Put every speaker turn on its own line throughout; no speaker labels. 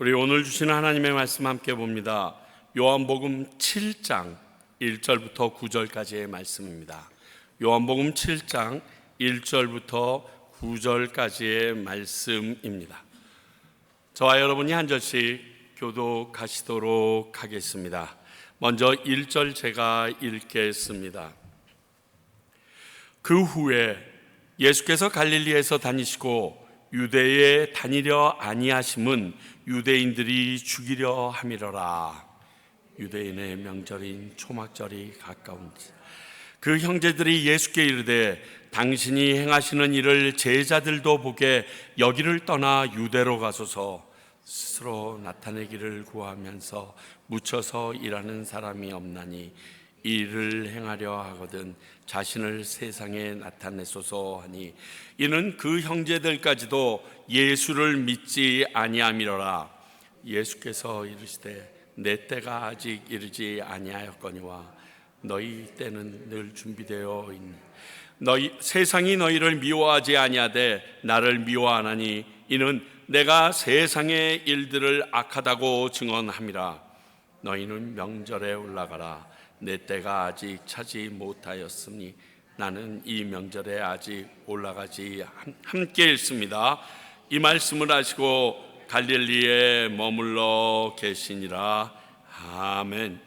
우리 오늘 주시는 하나님의 말씀 함께 봅니다. 요한복음 7장 1절부터 9절까지의 말씀입니다. 요한복음 7장 1절부터 9절까지의 말씀입니다. 저와 여러분이 한 절씩 교독하시도록 하겠습니다. 먼저 1절 제가 읽겠습니다. 그 후에 예수께서 갈릴리에서 다니시고 유대에 다니려 아니하심은 유대인들이 죽이려 함이러라. 유대인의 명절인 초막절이 가까운지 그 형제들이 예수께 이르되 당신이 행하시는 일을 제자들도 보게 여기를 떠나 유대로 가소서. 스스로 나타내기를 구하면서 묻혀서 일하는 사람이 없나니 이 일을 행하려 하거든 자신을 세상에 나타내소서 하니, 이는 그 형제들까지도 예수를 믿지 아니함이로라. 예수께서 이르시되 내 때가 아직 이르지 아니하였거니와 너희 때는 늘 준비되어 있니. 세상이 너희를 미워하지 아니하되 나를 미워하나니 이는 내가 세상의 일들을 악하다고 증언함이라. 너희는 명절에 올라가라. 내 때가 아직 차지 못하였으니 나는 이 명절에 아직 올라가지 함께 있습니다. 이 말씀을 하시고 갈릴리에 머물러 계시니라. 아멘.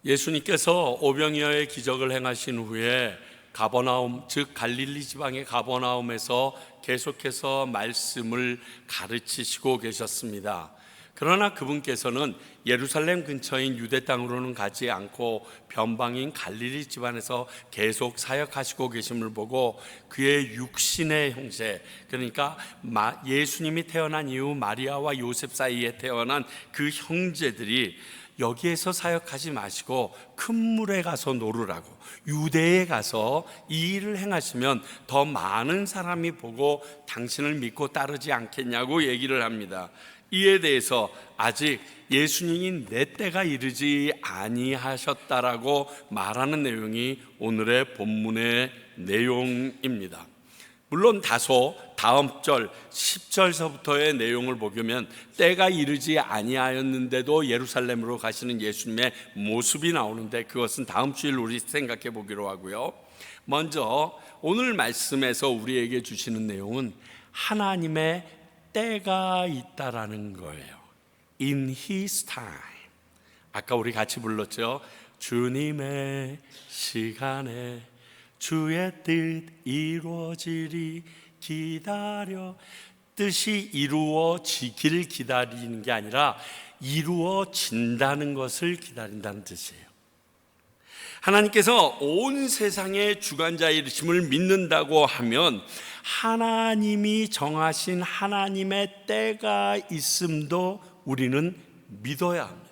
예수님께서 오병이어의 기적을 행하신 후에 가버나움, 즉 갈릴리 지방의 가버나움에서 계속해서 말씀을 가르치시고 계셨습니다. 그러나 그분께서는 예루살렘 근처인 유대 땅으로는 가지 않고 변방인 갈릴리 집안에서 계속 사역하시고 계심을 보고 그의 육신의 형제, 그러니까 예수님이 태어난 이후 마리아와 요셉 사이에 태어난 그 형제들이 여기에서 사역하지 마시고 큰 물에 가서 노르라고, 유대에 가서 이 일을 행하시면 더 많은 사람이 보고 당신을 믿고 따르지 않겠냐고 얘기를 합니다. 이에 대해서 아직 예수님이 내 때가 이르지 아니하셨다라고 말하는 내용이 오늘의 본문의 내용입니다. 물론 다소 다음 절 10절서부터의 내용을 보면 때가 이르지 아니하였는데도 예루살렘으로 가시는 예수님의 모습이 나오는데 그것은 다음 주일 우리 생각해 보기로 하고요. 먼저 오늘 말씀에서 우리에게 주시는 내용은 하나님의 때가 있다라는 거예요. In His time. 아까 우리 같이 불렀죠. 주님의 시간에 주의 뜻 이루어지리 기다려. 뜻이 이루어지기를 기다리는 게 아니라 이루어진다는 것을 기다린다는 뜻이에요. 하나님께서 온 세상의 주관자이심을 믿는다고 하면 하나님이 정하신 하나님의 때가 있음도 우리는 믿어야 합니다.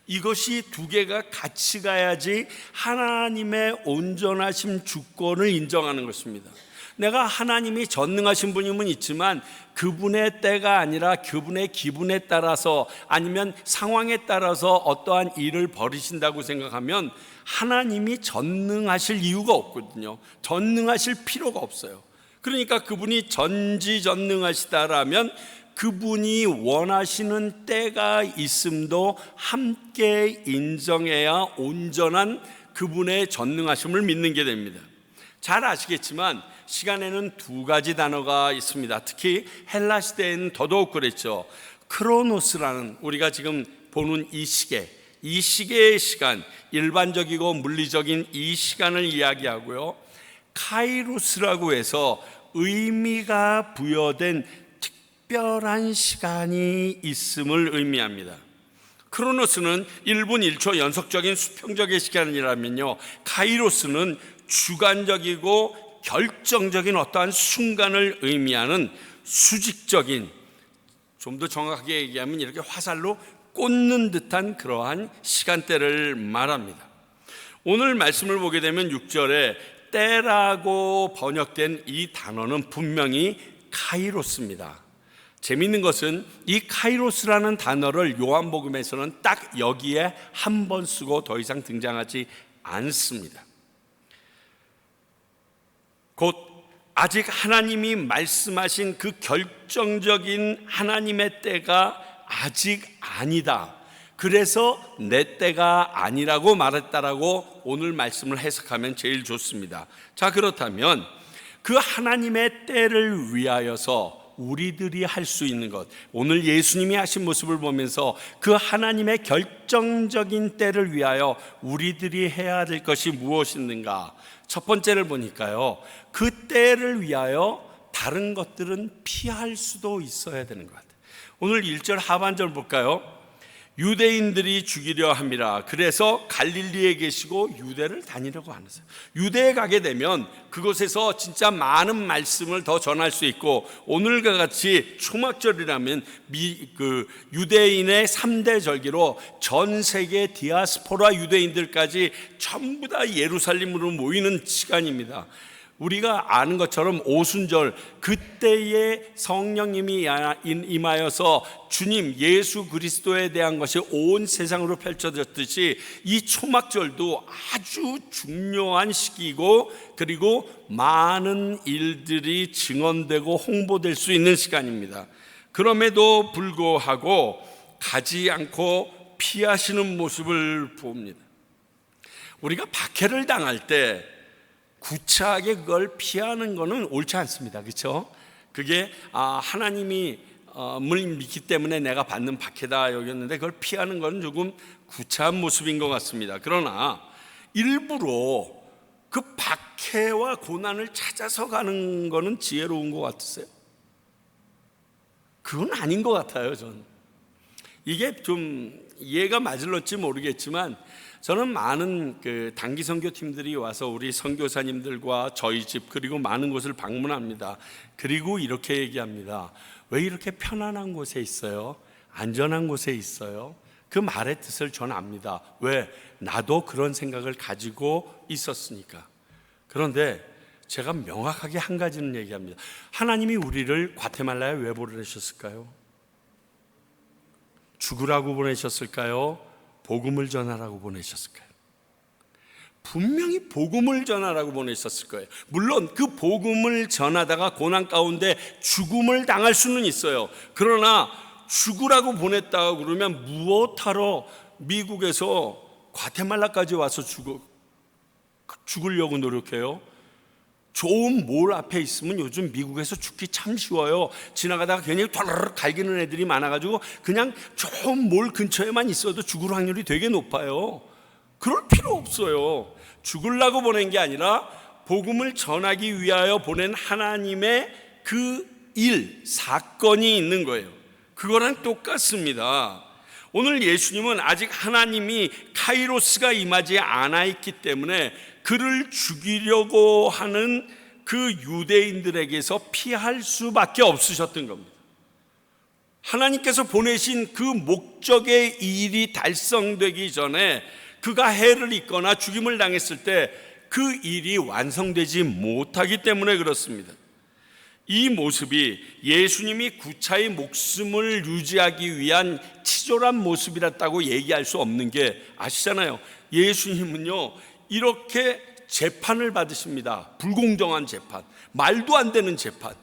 이것이 두 개가 같이 가야지 하나님의 온전하심 주권을 인정하는 것입니다. 내가 하나님이 전능하신 분임은 있지만 그분의 때가 아니라 그분의 기분에 따라서 아니면 상황에 따라서 어떠한 일을 벌이신다고 생각하면 하나님이 전능하실 이유가 없거든요. 전능하실 필요가 없어요. 그러니까 그분이 전지전능하시다라면 그분이 원하시는 때가 있음도 함께 인정해야 온전한 그분의 전능하심을 믿는 게 됩니다. 잘 아시겠지만 시간에는 두 가지 단어가 있습니다. 특히 헬라 시대에는 더더욱 그랬죠. 크로노스라는, 우리가 지금 보는 이 시계의 시간, 일반적이고 물리적인 이 시간을 이야기하고요. 카이로스라고 해서 의미가 부여된 특별한 시간이 있음을 의미합니다. 크로노스는 1분 1초 연속적인 수평적인 시간이라면요, 카이로스는 주관적이고 결정적인 어떠한 순간을 의미하는 수직적인, 좀 더 정확하게 얘기하면 이렇게 화살로 꽂는 듯한 그러한 시간대를 말합니다. 오늘 말씀을 보게 되면 6절에 때라고 번역된 이 단어는 분명히 카이로스입니다. 재미있는 것은 이 카이로스라는 단어를 요한복음에서는 딱 여기에 한 번 쓰고 더 이상 등장하지 않습니다. 곧 아직 하나님이 말씀하신 그 결정적인 하나님의 때가 아직 아니다. 그래서 내 때가 아니라고 말했다라고 오늘 말씀을 해석하면 제일 좋습니다. 자, 그렇다면 그 하나님의 때를 위하여서 우리들이 할 수 있는 것, 오늘 예수님이 하신 모습을 보면서 그 하나님의 결정적인 때를 위하여 우리들이 해야 될 것이 무엇인가? 첫 번째를 보니까요, 그 때를 위하여 다른 것들은 피할 수도 있어야 되는 것 같아요. 오늘 1절 하반절 볼까요? 유대인들이 죽이려 함이라. 그래서 갈릴리에 계시고 유대를 다니려고 하는데요. 유대에 가게 되면 그곳에서 진짜 많은 말씀을 더 전할 수 있고, 오늘과 같이 초막절이라면 유대인의 3대 절기로 전 세계 디아스포라 유대인들까지 전부 다 예루살렘으로 모이는 시간입니다. 우리가 아는 것처럼 오순절, 그때에 성령님이 임하여서 주님 예수 그리스도에 대한 것이 온 세상으로 펼쳐졌듯이 이 초막절도 아주 중요한 시기이고, 그리고 많은 일들이 증언되고 홍보될 수 있는 시간입니다. 그럼에도 불구하고 가지 않고 피하시는 모습을 봅니다. 우리가 박해를 당할 때 구차하게 그걸 피하는 것은 옳지 않습니다. 그렇죠? 그게 하나님이 물 믿기 때문에 내가 받는 박해다 여겼는데, 그걸 피하는 것은 조금 구차한 모습인 것 같습니다. 그러나 일부러 그 박해와 고난을 찾아서 가는 것은 지혜로운 것 같으세요? 그건 아닌 것 같아요. 저는 이게 좀 이해가 맞을런지 모르겠지만, 저는 많은 단기 선교팀들이 와서 우리 선교사님들과 저희 집 그리고 많은 곳을 방문합니다. 그리고 이렇게 얘기합니다. 왜 이렇게 편안한 곳에 있어요? 안전한 곳에 있어요? 그 말의 뜻을 저는 압니다. 왜? 나도 그런 생각을 가지고 있었으니까. 그런데 제가 명확하게 한 가지는 얘기합니다. 하나님이 우리를 과테말라에 왜 보내셨을까요? 죽으라고 보내셨을까요? 복음을 전하라고 보내셨을까요? 분명히 복음을 전하라고 보내셨을 거예요. 물론 그 복음을 전하다가 고난 가운데 죽음을 당할 수는 있어요. 그러나 죽으라고 보냈다고 그러면 무엇하러 미국에서 과테말라까지 와서 죽으려고 노력해요? 좋은 몰 앞에 있으면 요즘 미국에서 죽기 참 쉬워요. 지나가다가 괜히 덜르륵 갈기는 애들이 많아가지고 그냥 좋은 몰 근처에만 있어도 죽을 확률이 되게 높아요. 그럴 필요 없어요. 죽으려고 보낸 게 아니라 복음을 전하기 위하여 보낸 하나님의 그 일, 사건이 있는 거예요. 그거랑 똑같습니다. 오늘 예수님은 아직 하나님이 카이로스가 임하지 않아 있기 때문에 그를 죽이려고 하는 그 유대인들에게서 피할 수밖에 없으셨던 겁니다. 하나님께서 보내신 그 목적의 일이 달성되기 전에 그가 해를 입거나 죽임을 당했을 때 그 일이 완성되지 못하기 때문에 그렇습니다. 이 모습이 예수님이 구차히 목숨을 유지하기 위한 치졸한 모습이었다고 얘기할 수 없는 게, 아시잖아요. 예수님은요 이렇게 재판을 받으십니다. 불공정한 재판, 말도 안 되는 재판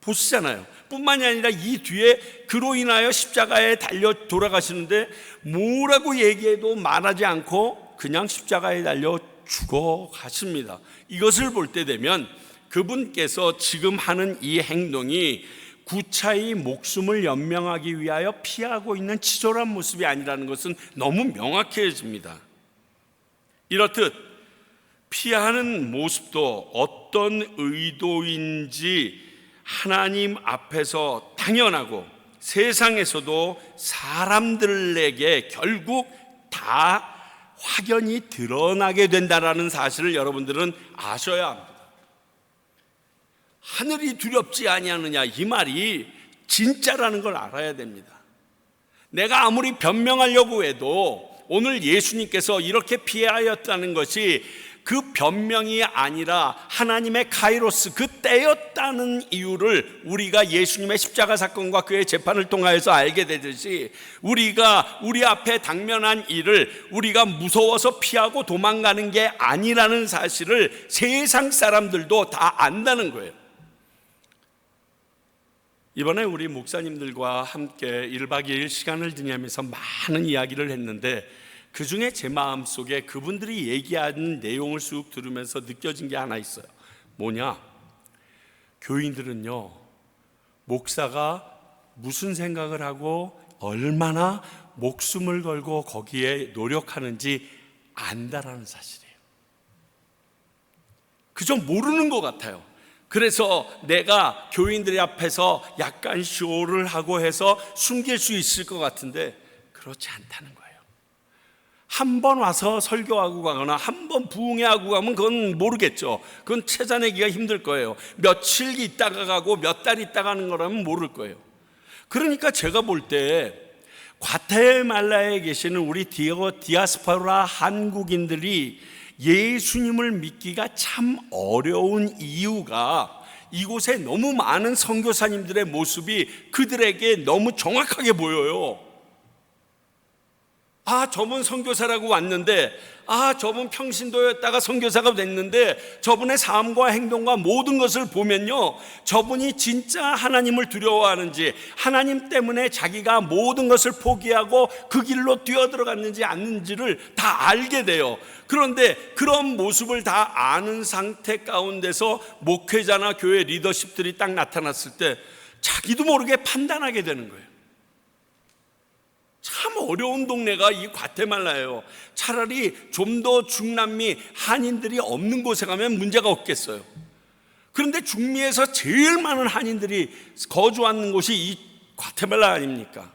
보시잖아요. 뿐만이 아니라 이 뒤에 그로 인하여 십자가에 달려 돌아가시는데 뭐라고 얘기해도 말하지 않고 그냥 십자가에 달려 죽어가십니다. 이것을 볼 때 되면 그분께서 지금 하는 이 행동이 구차히 목숨을 연명하기 위하여 피하고 있는 치졸한 모습이 아니라는 것은 너무 명확해집니다. 이렇듯 피하는 모습도 어떤 의도인지 하나님 앞에서 당연하고 세상에서도 사람들에게 결국 다 확연히 드러나게 된다는 사실을 여러분들은 아셔야 합니다. 하늘이 두렵지 아니하느냐, 이 말이 진짜라는 걸 알아야 됩니다. 내가 아무리 변명하려고 해도 오늘 예수님께서 이렇게 피하였다는 것이 그 변명이 아니라 하나님의 카이로스, 그 때였다는 이유를 우리가 예수님의 십자가 사건과 그의 재판을 통하여서 알게 되듯이, 우리가 우리 앞에 당면한 일을 우리가 무서워서 피하고 도망가는 게 아니라는 사실을 세상 사람들도 다 안다는 거예요. 이번에 우리 목사님들과 함께 1박 2일 시간을 지내면서 많은 이야기를 했는데, 그 중에 제 마음속에 그분들이 얘기하는 내용을 쑥 들으면서 느껴진 게 하나 있어요. 뭐냐? 교인들은요, 목사가 무슨 생각을 하고 얼마나 목숨을 걸고 거기에 노력하는지 안다라는 사실이에요. 그저 모르는 것 같아요. 그래서 내가 교인들의 앞에서 약간 쇼를 하고 해서 숨길 수 있을 것 같은데 그렇지 않다는 거예요. 한 번 와서 설교하고 가거나 한 번 부흥회하고 가면 그건 모르겠죠. 그건 찾아내기가 힘들 거예요. 며칠 있다가 가고 몇 달 있다가 가는 거라면 모를 거예요. 그러니까 제가 볼 때 과테말라에 계시는 우리 디아스포라 한국인들이 예수님을 믿기가 참 어려운 이유가, 이곳에 너무 많은 선교사님들의 모습이 그들에게 너무 정확하게 보여요. 아, 저분 선교사라고 왔는데, 아, 저분 평신도였다가 선교사가 됐는데, 저분의 삶과 행동과 모든 것을 보면요, 저분이 진짜 하나님을 두려워하는지, 하나님 때문에 자기가 모든 것을 포기하고 그 길로 뛰어들어갔는지 않는지를 다 알게 돼요. 그런데 그런 모습을 다 아는 상태 가운데서 목회자나 교회 리더십들이 딱 나타났을 때 자기도 모르게 판단하게 되는 거예요. 참 어려운 동네가 이 과테말라예요. 차라리 좀 더 중남미 한인들이 없는 곳에 가면 문제가 없겠어요. 그런데 중미에서 제일 많은 한인들이 거주하는 곳이 이 과테말라 아닙니까?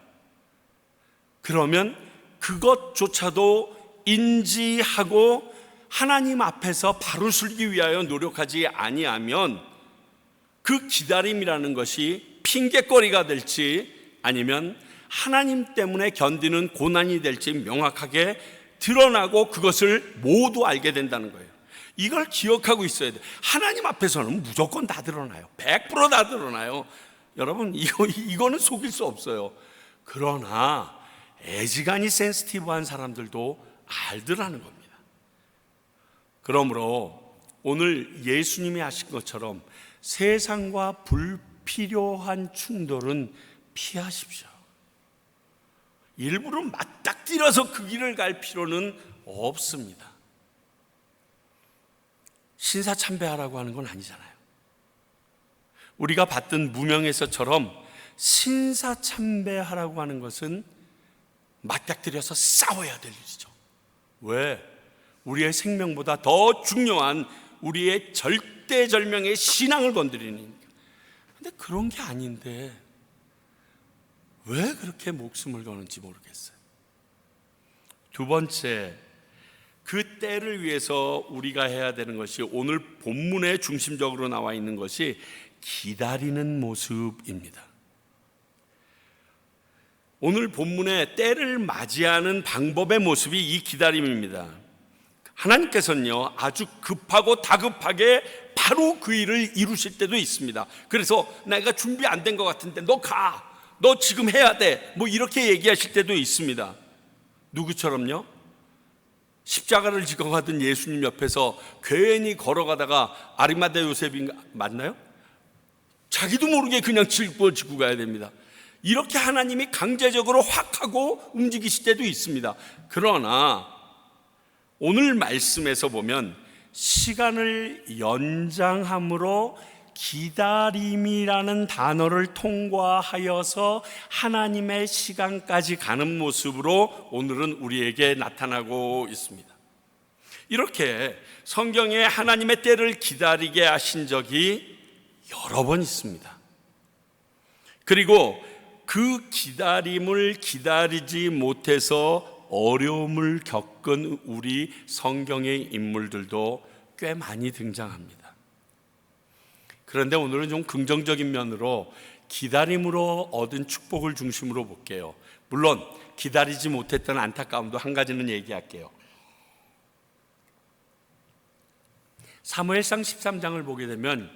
그러면 그것조차도 인지하고 하나님 앞에서 바로 서기 위하여 노력하지 아니하면 그 기다림이라는 것이 핑계거리가 될지 아니면 하나님 때문에 견디는 고난이 될지 명확하게 드러나고 그것을 모두 알게 된다는 거예요. 이걸 기억하고 있어야 돼요. 하나님 앞에서는 무조건 다 드러나요. 100% 다 드러나요. 여러분, 이거는 속일 수 없어요. 그러나 애지간히 센시티브한 사람들도 알더라는 겁니다. 그러므로 오늘 예수님이 하신 것처럼 세상과 불필요한 충돌은 피하십시오. 일부러 맞닥뜨려서 그 길을 갈 필요는 없습니다. 신사참배하라고 하는 건 아니잖아요. 우리가 봤던 무명에서처럼 신사참배하라고 하는 것은 맞닥뜨려서 싸워야 될 일이죠. 왜? 우리의 생명보다 더 중요한 우리의 절대절명의 신앙을 건드리니까. 근데 그런 게 아닌데 왜 그렇게 목숨을 거는지 모르겠어요. 두 번째, 그 때를 위해서 우리가 해야 되는 것이 오늘 본문에 중심적으로 나와 있는 것이 기다리는 모습입니다. 오늘 본문에 때를 맞이하는 방법의 모습이 이 기다림입니다. 하나님께서는요, 아주 급하고 다급하게 바로 그 일을 이루실 때도 있습니다. 그래서 내가 준비 안 된 것 같은데 너 가, 너 지금 해야 돼, 뭐 이렇게 얘기하실 때도 있습니다. 누구처럼요? 십자가를 지고 가던 예수님 옆에서 괜히 걸어가다가 아리마대 요셉인가 맞나요? 자기도 모르게 그냥 지고 가야 됩니다. 이렇게 하나님이 강제적으로 확 하고 움직이실 때도 있습니다. 그러나 오늘 말씀에서 보면 시간을 연장함으로 기다림이라는 단어를 통과하여서 하나님의 시간까지 가는 모습으로 오늘은 우리에게 나타나고 있습니다. 이렇게 성경에 하나님의 때를 기다리게 하신 적이 여러 번 있습니다. 그리고 그 기다림을 기다리지 못해서 어려움을 겪은 우리 성경의 인물들도 꽤 많이 등장합니다. 그런데 오늘은 좀 긍정적인 면으로 기다림으로 얻은 축복을 중심으로 볼게요. 물론 기다리지 못했던 안타까움도 한 가지는 얘기할게요. 사무엘상 13장을 보게 되면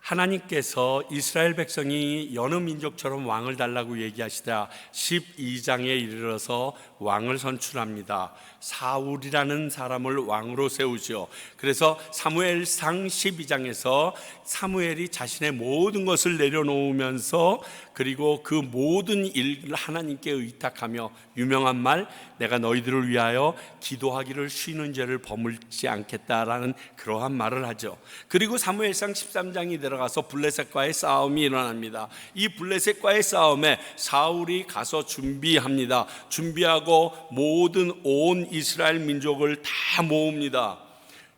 하나님께서 이스라엘 백성이 여느 민족처럼 왕을 달라고 얘기하시다 12장에 이르러서 왕을 선출합니다. 사울이라는 사람을 왕으로 세우죠. 그래서 사무엘상 12장에서 사무엘이 자신의 모든 것을 내려놓으면서 그리고 그 모든 일을 하나님께 의탁하며 유명한 말, 내가 너희들을 위하여 기도하기를 쉬는 죄를 버물지 않겠다라는 그러한 말을 하죠. 그리고 사무엘상 13장이 들어가서 블레셋과의 싸움이 일어납니다. 이 블레셋과의 싸움에 사울이 가서 준비합니다. 준비하고 모든 온 이스라엘 민족을 다 모읍니다.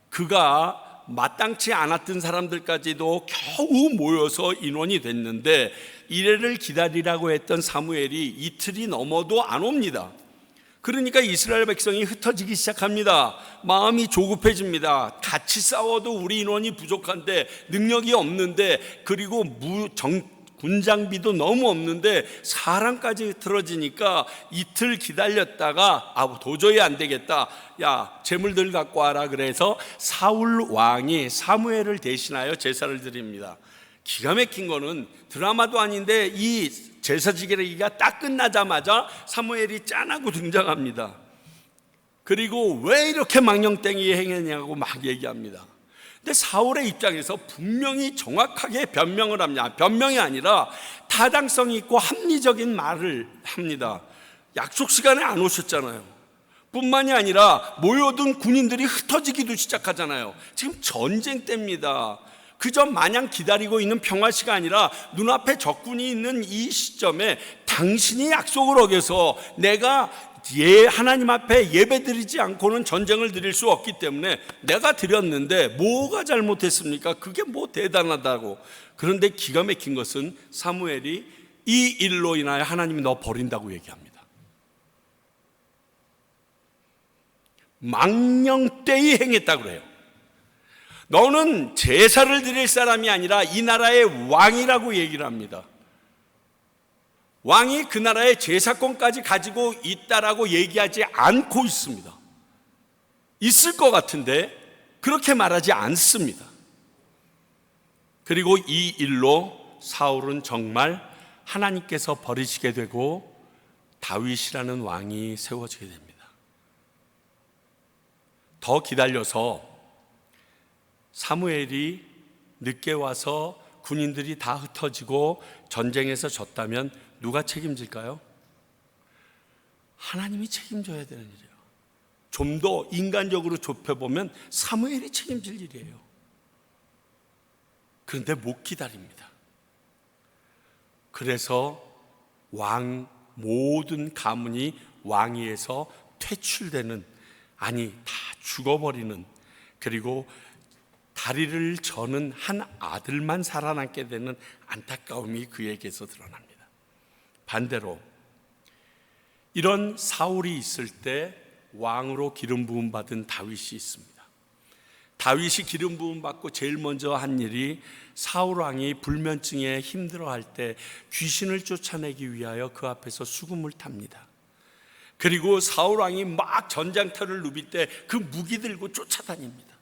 그가 마땅치 않았던 사람들까지도 겨우 모여서 인원이 됐는데 이래를 기다리라고 했던 사무엘이 이틀이 넘어도 안 옵니다. 그러니까 이스라엘 백성이 흩어지기 시작합니다. 마음이 조급해집니다. 같이 싸워도 우리 인원이 부족한데, 능력이 없는데, 그리고 군장비도 너무 없는데 사람까지 틀어지니까 이틀 기다렸다가 도저히 안 되겠다, 야 재물들 갖고 와라. 그래서 사울 왕이 사무엘을 대신하여 제사를 드립니다. 기가 막힌 거는 드라마도 아닌데 이 제사 지기가 딱 끝나자마자 사무엘이 짠하고 등장합니다. 그리고 왜 이렇게 망령땡이 행했냐고 막 얘기합니다. 근데 사울의 입장에서 분명히 정확하게 변명을 합니다. 변명이 아니라 타당성이 있고 합리적인 말을 합니다. 약속 시간에 안 오셨잖아요. 뿐만이 아니라 모여든 군인들이 흩어지기도 시작하잖아요. 지금 전쟁 때입니다. 그저 마냥 기다리고 있는 평화시가 아니라 눈앞에 적군이 있는 이 시점에 당신이 약속을 어겨서 내가 하나님 앞에 예배드리지 않고는 전쟁을 드릴 수 없기 때문에 내가 드렸는데 뭐가 잘못했습니까? 그게 뭐 대단하다고. 그런데 기가 막힌 것은 사무엘이 이 일로 인하여 하나님이 너 버린다고 얘기합니다. 망령되이 행했다고 그래요. 너는 제사를 드릴 사람이 아니라 이 나라의 왕이라고 얘기를 합니다. 왕이 그 나라의 제사권까지 가지고 있다라고 얘기하지 않고 있습니다. 있을 것 같은데 그렇게 말하지 않습니다. 그리고 이 일로 사울은 정말 하나님께서 버리시게 되고 다윗이라는 왕이 세워지게 됩니다. 더 기다려서 사무엘이 늦게 와서 군인들이 다 흩어지고 전쟁에서 졌다면 누가 책임질까요? 하나님이 책임져야 되는 일이에요. 좀 더 인간적으로 좁혀보면 사무엘이 책임질 일이에요. 그런데 못 기다립니다. 그래서 모든 가문이 왕위에서 퇴출되는, 아니 다 죽어버리는, 그리고 다리를 저는 한 아들만 살아남게 되는 안타까움이 그에게서 드러납니다. 반대로 이런 사울이 있을 때 왕으로 기름 부음 받은 다윗이 있습니다. 다윗이 기름 부음 받고 제일 먼저 한 일이 사울 왕이 불면증에 힘들어할 때 귀신을 쫓아내기 위하여 그 앞에서 수금을 탑니다. 그리고 사울 왕이 막 전장터를 누빌 때 그 무기 들고 쫓아다닙니다.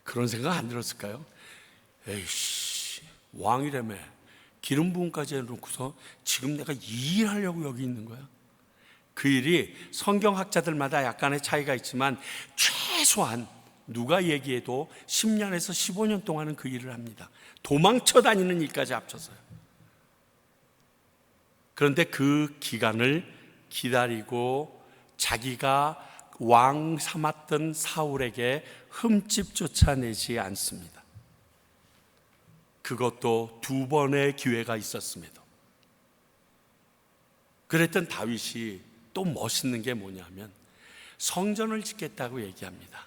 그런 생각 안 들었을까요? 에이씨, 왕이라며 기름 부음까지 해놓고서 지금 내가 이 일 하려고 여기 있는 거야? 그 일이 성경학자들마다 약간의 차이가 있지만 최소한 누가 얘기해도 10년에서 15년 동안은 그 일을 합니다. 도망쳐 다니는 일까지 합쳐서요. 그런데 그 기간을 기다리고 자기가 왕 삼았던 사울에게 흠집 쫓아내지 않습니다. 그것도 2번의 기회가 있었음에도. 그랬던 다윗이 또 멋있는 게 뭐냐면 성전을 짓겠다고 얘기합니다.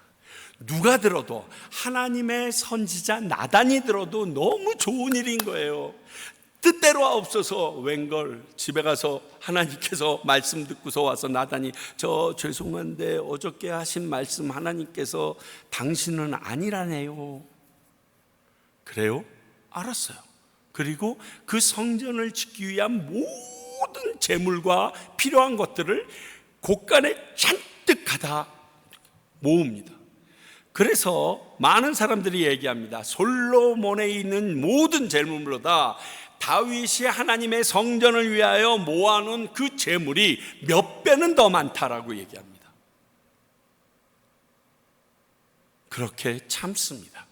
누가 들어도, 하나님의 선지자 나단이 들어도 너무 좋은 일인 거예요. 뜻대로 없어서 웬걸 집에 가서 하나님께서 말씀 듣고서 와서 나단이, 저 죄송한데 어저께 하신 말씀 하나님께서 당신은 아니라네요. 그래요? 알았어요. 그리고 그 성전을 짓기 위한 모든 재물과 필요한 것들을 곳간에 잔뜩 가다 모읍니다. 그래서 많은 사람들이 얘기합니다. 솔로몬에 있는 모든 재물보다 다윗이 하나님의 성전을 위하여 모아놓은 그 재물이 몇 배는 더 많다라고 얘기합니다. 그렇게 참습니다.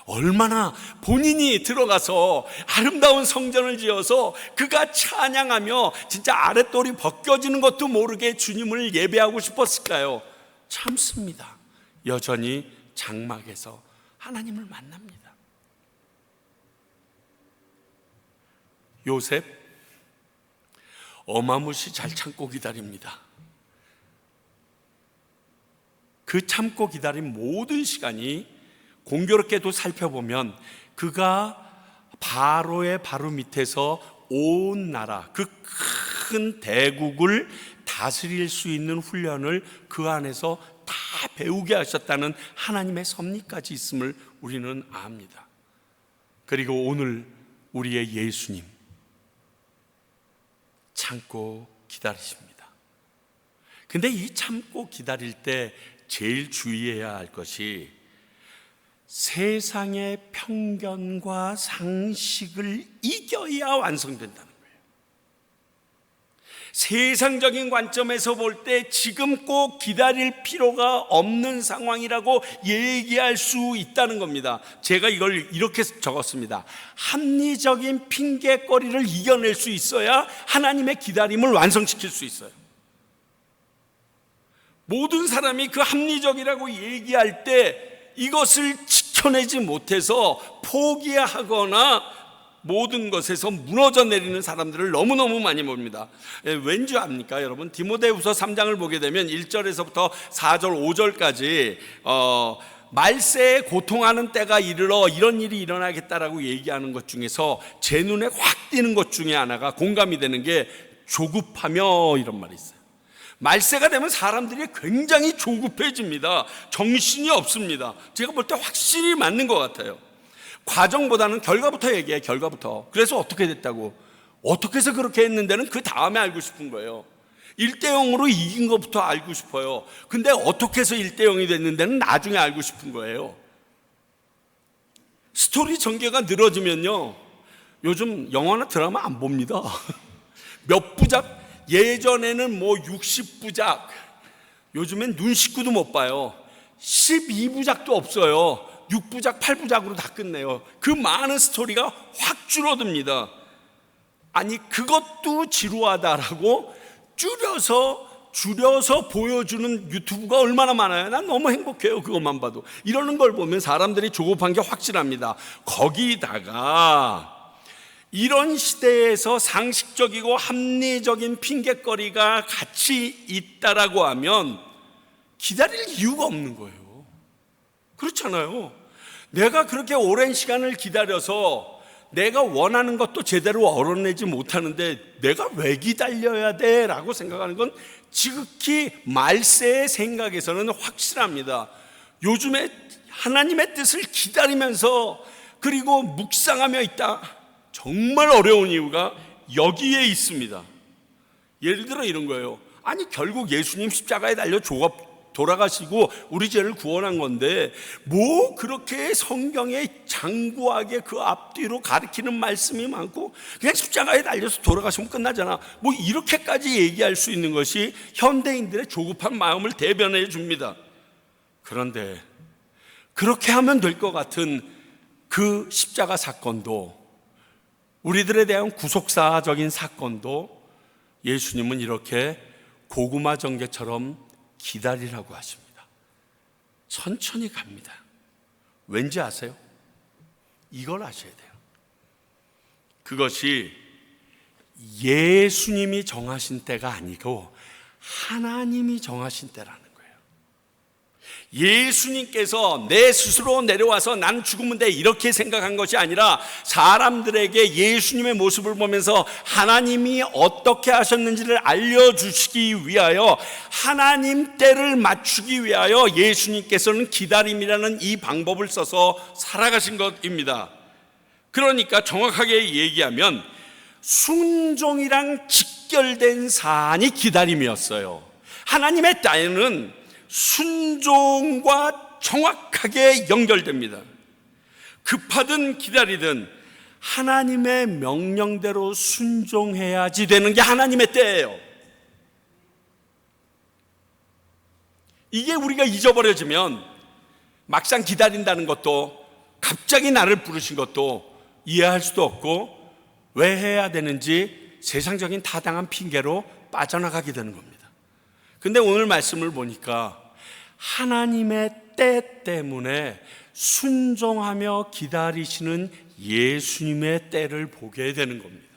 얼마나 본인이 들어가서 아름다운 성전을 지어서 그가 찬양하며 진짜 아랫돌이 벗겨지는 것도 모르게 주님을 예배하고 싶었을까요? 참습니다. 여전히 장막에서 하나님을 만납니다. 요셉 어마무시 잘 참고 기다립니다. 그 참고 기다린 모든 시간이 공교롭게도 살펴보면 그가 바로의 바로 밑에서 온 나라, 그 큰 대국을 다스릴 수 있는 훈련을 그 안에서 다 배우게 하셨다는 하나님의 섭리까지 있음을 우리는 압니다. 그리고 오늘 우리의 예수님 참고 기다리십니다. 근데 이 참고 기다릴 때 제일 주의해야 할 것이 세상의 편견과 상식을 이겨야 완성된다는 거예요. 세상적인 관점에서 볼 때 지금 꼭 기다릴 필요가 없는 상황이라고 얘기할 수 있다는 겁니다. 제가 이걸 이렇게 적었습니다. 합리적인 핑계거리를 이겨낼 수 있어야 하나님의 기다림을 완성시킬 수 있어요. 모든 사람이 그 합리적이라고 얘기할 때 이것을 지켜내지 못해서 포기하거나 모든 것에서 무너져 내리는 사람들을 너무너무 많이 봅니다. 왠지 압니까 여러분? 디모데후서 3장을 보게 되면 1절에서부터 4절 5절까지 말세에 고통하는 때가 이르러 이런 일이 일어나겠다라고 얘기하는 것 중에서 제 눈에 확 띄는 것 중에 하나가 공감이 되는 게 조급하며 이런 말이 있어요. 말세가 되면 사람들이 굉장히 조급해집니다. 정신이 없습니다. 제가 볼 때 확실히 맞는 것 같아요. 과정보다는 결과부터 얘기해. 결과부터. 그래서 어떻게 됐다고, 어떻게 해서 그렇게 했는데는 그 다음에 알고 싶은 거예요. 1대0으로 이긴 것부터 알고 싶어요. 근데 어떻게 해서 1대0이 됐는데는 나중에 알고 싶은 거예요. 스토리 전개가 늘어지면요, 요즘 영화나 드라마 안 봅니다. 몇 부작, 예전에는 뭐 60부작, 요즘엔 눈 씻고도 못 봐요. 12부작도 없어요. 6부작, 8부작으로 다 끝내요. 그 많은 스토리가 확 줄어듭니다. 아니 그것도 지루하다라고 줄여서 보여주는 유튜브가 얼마나 많아요. 난 너무 행복해요. 그것만 봐도. 이러는 걸 보면 사람들이 조급한 게 확실합니다. 거기다가 이런 시대에서 상식적이고 합리적인 핑계거리가 같이 있다라고 하면 기다릴 이유가 없는 거예요. 그렇잖아요. 내가 그렇게 오랜 시간을 기다려서 내가 원하는 것도 제대로 얻어내지 못하는데 내가 왜 기다려야 돼? 라고 생각하는 건 지극히 말세의 생각에서는 확실합니다. 요즘에 하나님의 뜻을 기다리면서 그리고 묵상하며 있다, 정말 어려운 이유가 여기에 있습니다. 예를 들어 이런 거예요. 아니 결국 예수님 십자가에 달려 돌아가시고 우리 죄를 구원한 건데 뭐 그렇게 성경에 장구하게 그 앞뒤로 가리키는 말씀이 많고 그냥 십자가에 달려서 돌아가시면 끝나잖아, 뭐 이렇게까지 얘기할 수 있는 것이 현대인들의 조급한 마음을 대변해 줍니다. 그런데 그렇게 하면 될 것 같은 그 십자가 사건도, 우리들에 대한 구속사적인 사건도 예수님은 이렇게 고구마 정계처럼 기다리라고 하십니다. 천천히 갑니다. 왠지 아세요? 이걸 아셔야 돼요. 그것이 예수님이 정하신 때가 아니고 하나님이 정하신 때라는 거예요. 예수님께서 내 스스로 내려와서 난 죽으면 돼 이렇게 생각한 것이 아니라 사람들에게 예수님의 모습을 보면서 하나님이 어떻게 하셨는지를 알려주시기 위하여, 하나님 때를 맞추기 위하여 예수님께서는 기다림이라는 이 방법을 써서 살아가신 것입니다. 그러니까 정확하게 얘기하면 순종이랑 직결된 사안이 기다림이었어요. 하나님의 때는 순종과 정확하게 연결됩니다. 급하든 기다리든 하나님의 명령대로 순종해야지 되는 게 하나님의 때예요. 이게 우리가 잊어버려지면 막상 기다린다는 것도, 갑자기 나를 부르신 것도 이해할 수도 없고, 왜 해야 되는지 세상적인 타당한 핑계로 빠져나가게 되는 겁니다. 근데 오늘 말씀을 보니까 하나님의 때 때문에 순종하며 기다리시는 예수님의 때를 보게 되는 겁니다.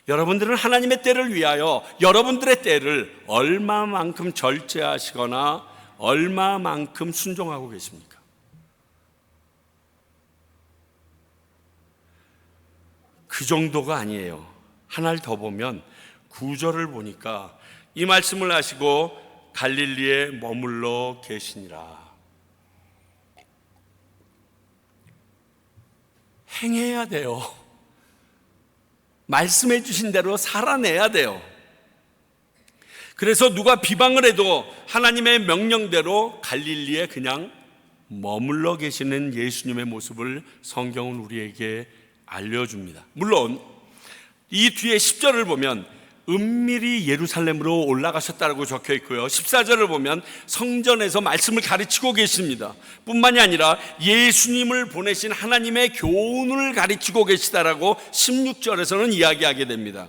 여러분들은 하나님의 때를 위하여 여러분들의 때를 얼마만큼 절제하시거나 얼마만큼 순종하고 계십니까? 그 정도가 아니에요. 하나를 더 보면 9절을 보니까 이 말씀을 하시고 갈릴리에 머물러 계시니라. 행해야 돼요. 말씀해 주신 대로 살아내야 돼요. 그래서 누가 비방을 해도 하나님의 명령대로 갈릴리에 그냥 머물러 계시는 예수님의 모습을 성경은 우리에게 알려줍니다. 물론 이 뒤에 10절을 보면 은밀히 예루살렘으로 올라가셨다고 적혀 있고요, 14절을 보면 성전에서 말씀을 가르치고 계십니다. 뿐만이 아니라 예수님을 보내신 하나님의 교훈을 가르치고 계시다라고 16절에서는 이야기하게 됩니다.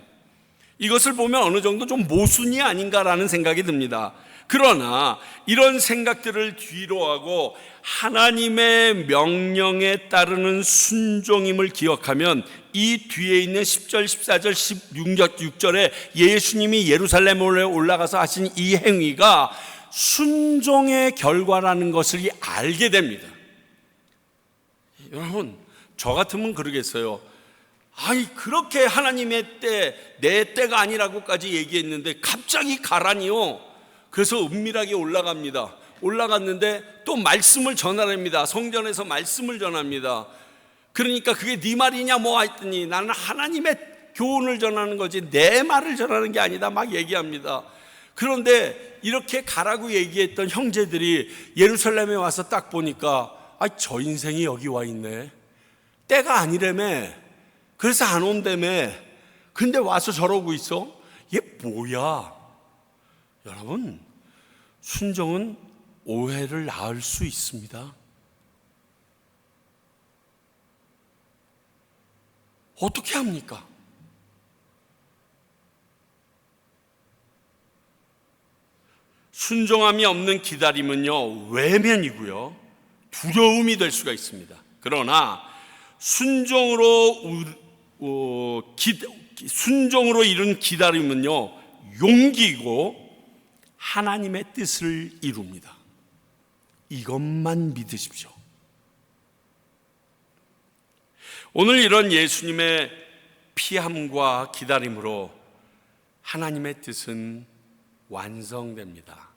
이것을 보면 어느 정도 좀 모순이 아닌가라는 생각이 듭니다. 그러나 이런 생각들을 뒤로하고 하나님의 명령에 따르는 순종임을 기억하면 이 뒤에 있는 10절, 14절, 16절에 예수님이 예루살렘에 올라가서 하신 이 행위가 순종의 결과라는 것을 알게 됩니다. 여러분, 저 같으면 그러겠어요. 아니, 그렇게 하나님의 때, 내 때가 아니라고까지 얘기했는데 갑자기 가라니요. 그래서 은밀하게 올라갑니다. 올라갔는데 또 말씀을 전하랍니다. 성전에서 말씀을 전합니다. 그러니까 그게 네 말이냐 뭐 했더니 나는 하나님의 교훈을 전하는 거지 내 말을 전하는 게 아니다 막 얘기합니다. 그런데 이렇게 가라고 얘기했던 형제들이 예루살렘에 와서 딱 보니까 저 인생이 여기 와 있네. 때가 아니라며. 그래서 안 온다며. 근데 와서 저러고 있어? 얘 뭐야? 여러분, 순종은 오해를 낳을 수 있습니다. 어떻게 합니까? 순종함이 없는 기다림은요, 외면이고요, 두려움이 될 수가 있습니다. 그러나 순종으로 이룬 기다림은요, 용기고 하나님의 뜻을 이룹니다. 이것만 믿으십시오. 오늘 이런 예수님의 피함과 기다림으로 하나님의 뜻은 완성됩니다.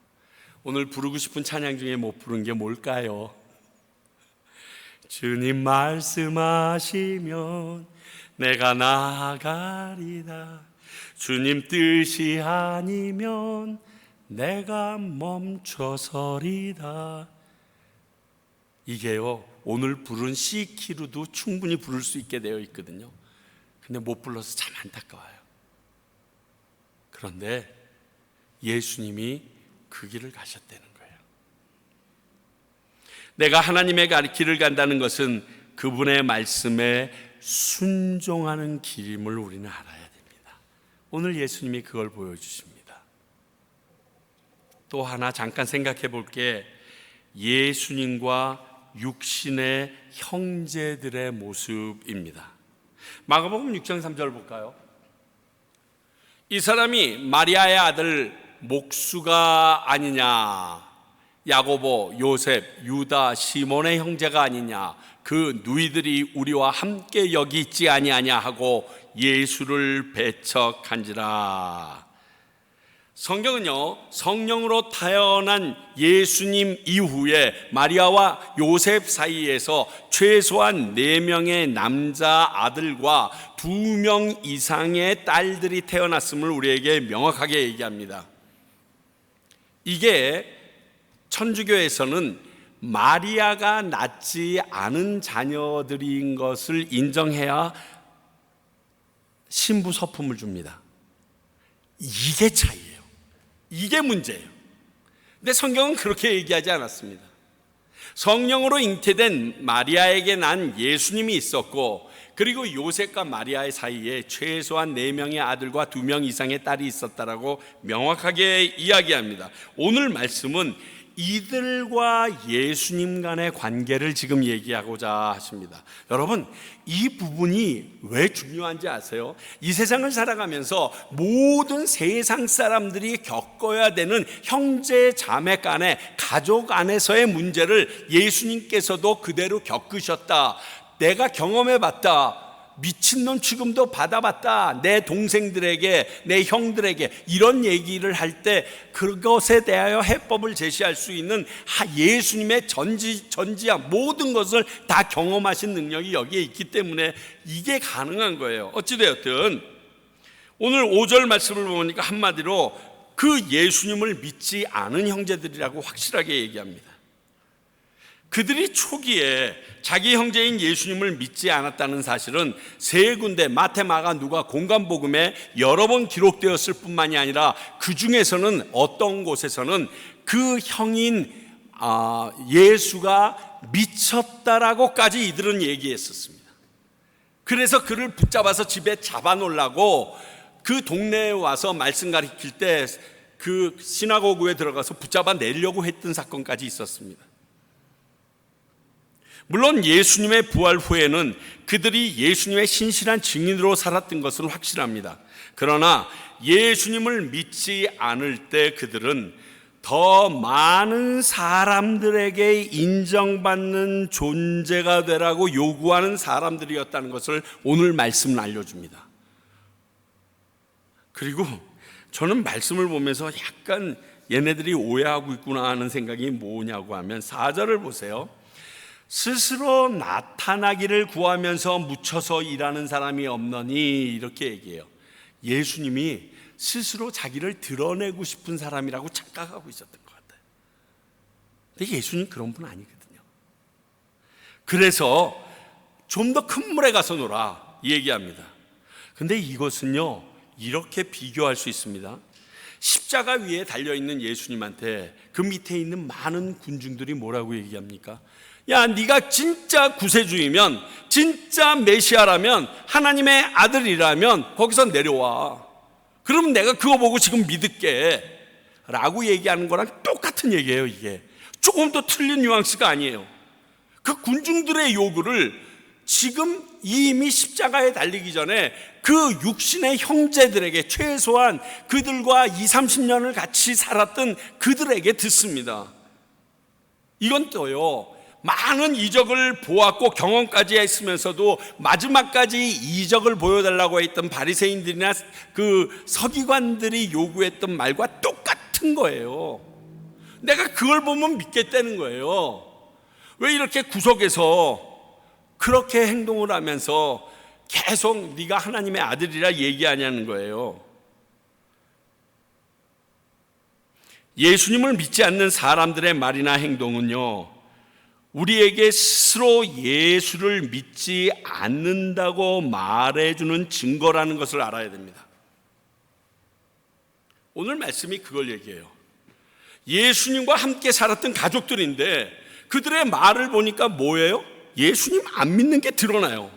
오늘 부르고 싶은 찬양 중에 못 부른 게 뭘까요? 주님 말씀하시면 내가 나아가리다. 주님 뜻이 아니면 내가 멈춰서리다. 이게요, 오늘 부른 C키로도 충분히 부를 수 있게 되어 있거든요. 근데 못 불러서 참 안타까워요. 그런데 예수님이 그 길을 가셨다는 거예요. 내가 하나님의 길을 간다는 것은 그분의 말씀에 순종하는 길임을 우리는 알아야 됩니다. 오늘 예수님이 그걸 보여주십니다. 또 하나 잠깐 생각해 볼게, 예수님과 육신의 형제들의 모습입니다. 마가복음 6장 3절 볼까요? 이 사람이 마리아의 아들 목수가 아니냐, 야고보, 요셉, 유다, 시몬의 형제가 아니냐, 그 누이들이 우리와 함께 여기 있지 아니하냐 하고 예수를 배척한지라. 성경은요, 성령으로 태어난 예수님 이후에 마리아와 요셉 사이에서 최소한 4명의 남자 아들과 2명 이상의 딸들이 태어났음을 우리에게 명확하게 얘기합니다. 이게 천주교에서는 마리아가 낳지 않은 자녀들인 것을 인정해야 신부 서품을 줍니다. 이게 차이예요. 이게 문제예요. 근데 성경은 그렇게 얘기하지 않았습니다. 성령으로 잉태된 마리아에게 난 예수님이 있었고, 그리고 요셉과 마리아의 사이에 최소한 4명의 아들과 2명 이상의 딸이 있었다라고 명확하게 이야기합니다. 오늘 말씀은 이들과 예수님 간의 관계를 지금 얘기하고자 하십니다. 여러분, 이 부분이 왜 중요한지 아세요? 이 세상을 살아가면서 모든 세상 사람들이 겪어야 되는 형제 자매 간의 가족 안에서의 문제를 예수님께서도 그대로 겪으셨다. 내가 경험해봤다. 미친놈 취급도 받아봤다. 내 동생들에게, 내 형들에게 이런 얘기를 할 때 그것에 대하여 해법을 제시할 수 있는 예수님의 전지한 모든 것을 다 경험하신 능력이 여기에 있기 때문에 이게 가능한 거예요. 어찌되었든 오늘 5절 말씀을 보니까 한마디로 그 예수님을 믿지 않은 형제들이라고 확실하게 얘기합니다. 그들이 초기에 자기 형제인 예수님을 믿지 않았다는 사실은 3군데 마태, 마가, 누가 공관복음에 여러 번 기록되었을 뿐만이 아니라 그 중에서는 어떤 곳에서는 그 형인 예수가 미쳤다라고까지 이들은 얘기했었습니다. 그래서 그를 붙잡아서 집에 잡아놓으려고 그 동네에 와서 말씀 가르칠 때 그 시나고그에 들어가서 붙잡아 내려고 했던 사건까지 있었습니다. 물론 예수님의 부활 후에는 그들이 예수님의 신실한 증인으로 살았던 것은 확실합니다. 그러나 예수님을 믿지 않을 때 그들은 더 많은 사람들에게 인정받는 존재가 되라고 요구하는 사람들이었다는 것을 오늘 말씀은 알려줍니다. 그리고 저는 말씀을 보면서 약간 얘네들이 오해하고 있구나 하는 생각이 뭐냐고 하면 4절을 보세요. 스스로 나타나기를 구하면서 묻혀서 일하는 사람이 없느니 이렇게 얘기해요. 예수님이 스스로 자기를 드러내고 싶은 사람이라고 착각하고 있었던 것 같아요. 근데 예수님 그런 분 아니거든요. 그래서 좀 더 큰 물에 가서 놀아 얘기합니다. 근데 이것은요 이렇게 비교할 수 있습니다. 십자가 위에 달려있는 예수님한테 그 밑에 있는 많은 군중들이 뭐라고 얘기합니까? 야, 네가 진짜 구세주이면, 진짜 메시아라면, 하나님의 아들이라면 거기서 내려와. 그럼 내가 그거 보고 지금 믿을게 라고 얘기하는 거랑 똑같은 얘기예요. 이게 조금 더 틀린 뉘앙스가 아니에요. 그 군중들의 요구를 지금 이미 십자가에 달리기 전에 그 육신의 형제들에게, 최소한 그들과 20-30년을 같이 살았던 그들에게 듣습니다. 이건 또요, 많은 이적을 보았고 경험까지 했으면서도 마지막까지 이적을 보여달라고 했던 바리새인들이나 그 서기관들이 요구했던 말과 똑같은 거예요. 내가 그걸 보면 믿겠다는 거예요. 왜 이렇게 구석에서 그렇게 행동을 하면서 계속 네가 하나님의 아들이라 얘기하냐는 거예요. 예수님을 믿지 않는 사람들의 말이나 행동은요, 우리에게 스스로 예수를 믿지 않는다고 말해주는 증거라는 것을 알아야 됩니다. 오늘 말씀이 그걸 얘기해요. 예수님과 함께 살았던 가족들인데 그들의 말을 보니까 뭐예요? 예수님 안 믿는 게 드러나요.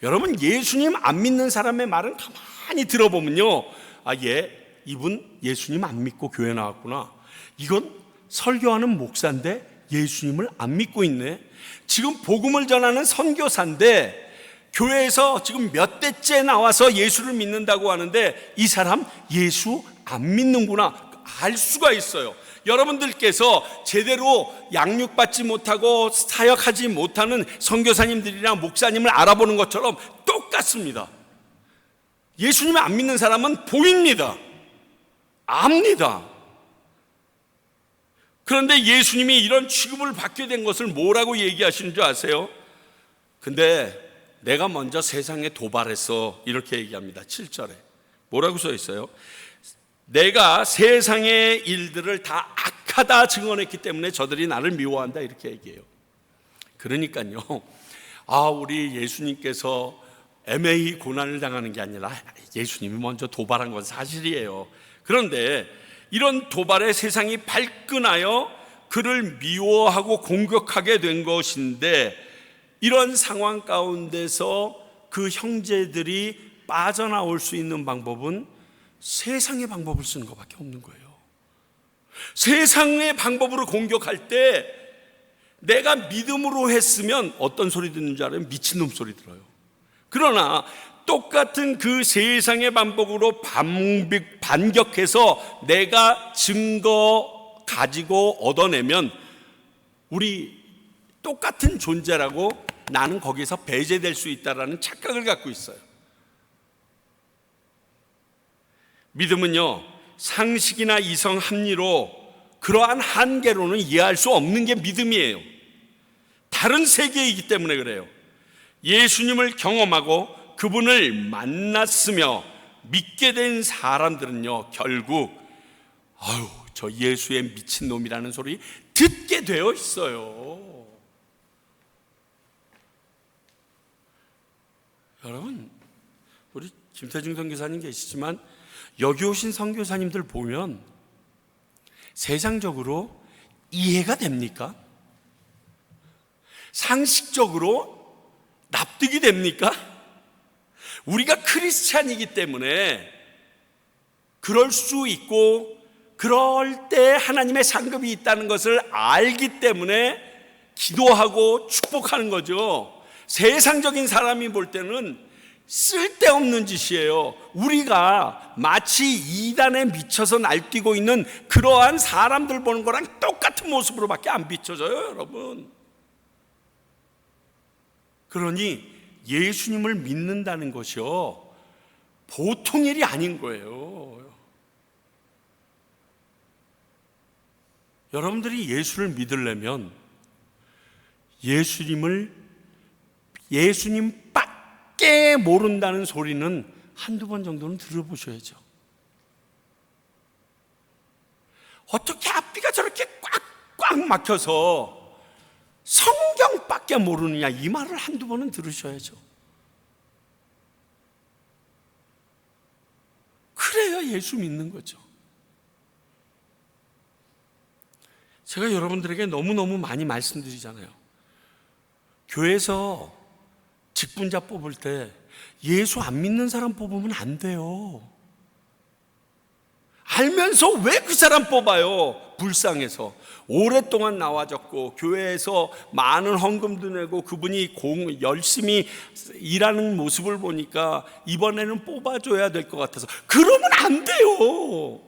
여러분, 예수님 안 믿는 사람의 말은 가만히 들어보면요, 이분 예수님 안 믿고 교회 나왔구나. 이건 설교하는 목사인데 예수님을 안 믿고 있네. 지금 복음을 전하는 선교사인데 교회에서 지금 몇 대째 나와서 예수를 믿는다고 하는데 이 사람 예수 안 믿는구나 알 수가 있어요. 여러분들께서 제대로 양육받지 못하고 사역하지 못하는 선교사님들이나 목사님을 알아보는 것처럼 똑같습니다. 예수님을 안 믿는 사람은 보입니다. 압니다. 그런데 예수님이 이런 취급을 받게 된 것을 뭐라고 얘기하시는 줄 아세요? 근데 내가 먼저 세상에 도발했어, 이렇게 얘기합니다. 7절에 뭐라고 써 있어요? 내가 세상의 일들을 다 거룩하다 증언했기 때문에 저들이 나를 미워한다 이렇게 얘기해요. 그러니까요, 우리 예수님께서 애매히 고난을 당하는 게 아니라 예수님이 먼저 도발한 건 사실이에요. 그런데 이런 도발에 세상이 발끈하여 그를 미워하고 공격하게 된 것인데, 이런 상황 가운데서 그 형제들이 빠져나올 수 있는 방법은 세상의 방법을 쓰는 것밖에 없는 거예요. 세상의 방법으로 공격할 때 내가 믿음으로 했으면 어떤 소리 듣는 줄 알아요? 미친놈 소리 들어요. 그러나 똑같은 그 세상의 방법으로 반격해서 내가 증거 가지고 얻어내면 우리 똑같은 존재라고 나는 거기서 배제될 수 있다라는 착각을 갖고 있어요. 믿음은요, 상식이나 이성 합리로 그러한 한계로는 이해할 수 없는 게 믿음이에요. 다른 세계이기 때문에 그래요. 예수님을 경험하고 그분을 만났으며 믿게 된 사람들은요, 결국 저 예수의 미친놈이라는 소리 듣게 되어 있어요. 여러분, 우리 김태중 선교사님 계시지만 여기 오신 선교사님들 보면 세상적으로 이해가 됩니까? 상식적으로 납득이 됩니까? 우리가 크리스찬이기 때문에 그럴 수 있고, 그럴 때 하나님의 상급이 있다는 것을 알기 때문에 기도하고 축복하는 거죠. 세상적인 사람이 볼 때는 쓸데없는 짓이에요. 우리가 마치 이단에 미쳐서 날뛰고 있는 그러한 사람들 보는 거랑 똑같은 모습으로밖에 안 비춰져요, 여러분. 그러니 예수님을 믿는다는 것이요, 보통 일이 아닌 거예요. 여러분들이 예수를 믿으려면 예수님밖에 모른다는 소리는 한두 번 정도는 들어보셔야죠. 어떻게 앞뒤가 저렇게 꽉꽉 막혀서 성경밖에 모르느냐, 이 말을 한두 번은 들으셔야죠. 그래야 예수 믿는 거죠. 제가 여러분들에게 너무너무 많이 말씀드리잖아요. 교회에서 직분자 뽑을 때 예수 안 믿는 사람 뽑으면 안 돼요. 알면서 왜 그 사람 뽑아요? 불쌍해서. 오랫동안 나와줬고 교회에서 많은 헌금도 내고 그분이 열심히 일하는 모습을 보니까 이번에는 뽑아줘야 될 것 같아서. 그러면 안 돼요.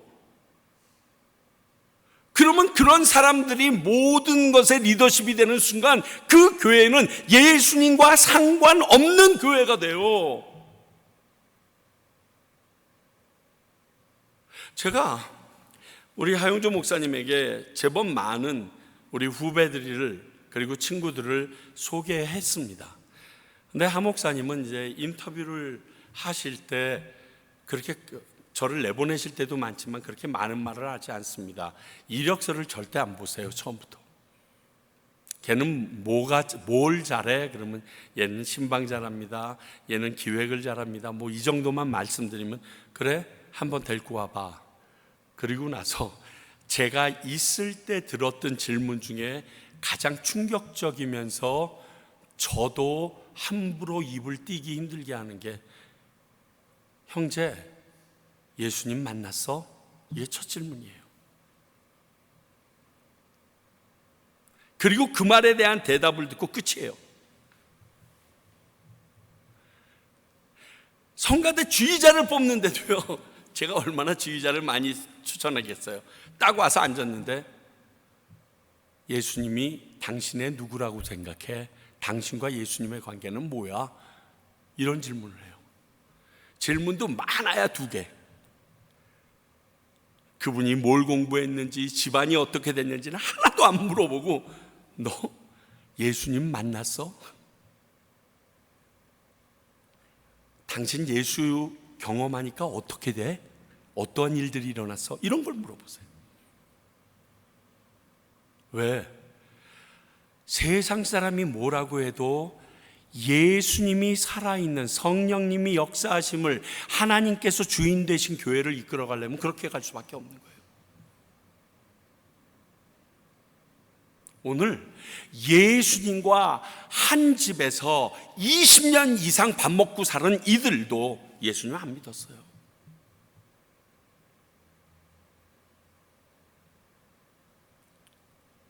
그러면 그런 사람들이 모든 것의 리더십이 되는 순간 그 교회는 예수님과 상관없는 교회가 돼요. 제가 우리 하용조 목사님에게 제법 많은 우리 후배들을 그리고 친구들을 소개했습니다. 근데 하 목사님은 이제 인터뷰를 하실 때 그렇게 저를 내보내실 때도 많지만 그렇게 많은 말을 하지 않습니다. 이력서를 절대 안 보세요, 처음부터. 걔는 뭘 잘해? 그러면 얘는 신방 잘합니다. 얘는 기획을 잘합니다. 뭐 이 정도만 말씀드리면, 그래? 한번 데리고 와봐. 그리고 나서 제가 있을 때 들었던 질문 중에 가장 충격적이면서 저도 함부로 입을 띄기 힘들게 하는 게, 형제, 예수님 만났어? 이게 첫 질문이에요. 그리고 그 말에 대한 대답을 듣고 끝이에요. 성가대 지휘자를 뽑는데도요, 제가 얼마나 지휘자를 많이 추천하겠어요. 딱 와서 앉았는데, 예수님이 당신의 누구라고 생각해? 당신과 예수님의 관계는 뭐야? 이런 질문을 해요. 질문도 많아야 2개. 그분이 뭘 공부했는지, 집안이 어떻게 됐는지는 하나도 안 물어보고, 너 예수님 만났어? 당신 예수 경험하니까 어떻게 돼? 어떠한 일들이 일어났어? 이런 걸 물어보세요. 왜? 세상 사람이 뭐라고 해도 예수님이 살아있는, 성령님이 역사하심을, 하나님께서 주인 되신 교회를 이끌어가려면 그렇게 갈 수밖에 없는 거예요. 오늘 예수님과 한 집에서 20년 이상 밥 먹고 살은 이들도 예수님을 안 믿었어요.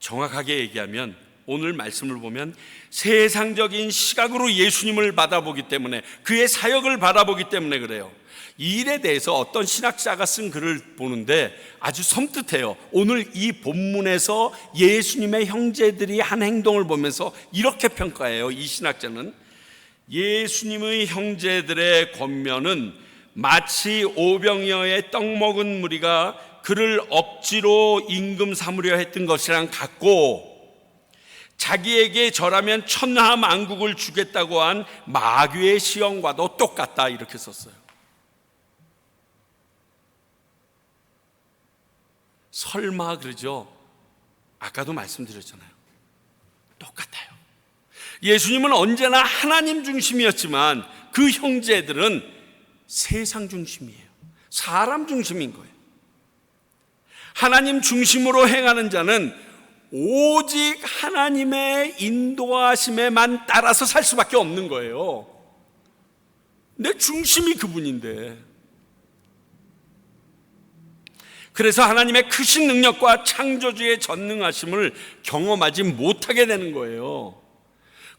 정확하게 얘기하면 오늘 말씀을 보면 세상적인 시각으로 예수님을 바라보기 때문에, 그의 사역을 바라보기 때문에 그래요. 이 일에 대해서 어떤 신학자가 쓴 글을 보는데 아주 섬뜩해요. 오늘 이 본문에서 예수님의 형제들이 한 행동을 보면서 이렇게 평가해요. 이 신학자는 예수님의 형제들의 권면은 마치 오병이어의 떡 먹은 무리가 그를 억지로 임금 삼으려 했던 것이랑 같고, 자기에게 절하면 천하만국을 주겠다고 한 마귀의 시험과도 똑같다, 이렇게 썼어요. 설마 그러죠? 아까도 말씀드렸잖아요. 똑같아요. 예수님은 언제나 하나님 중심이었지만 그 형제들은 세상 중심이에요. 사람 중심인 거예요. 하나님 중심으로 행하는 자는 오직 하나님의 인도하심에만 따라서 살 수밖에 없는 거예요. 내 중심이 그분인데. 그래서 하나님의 크신 능력과 창조주의 전능하심을 경험하지 못하게 되는 거예요.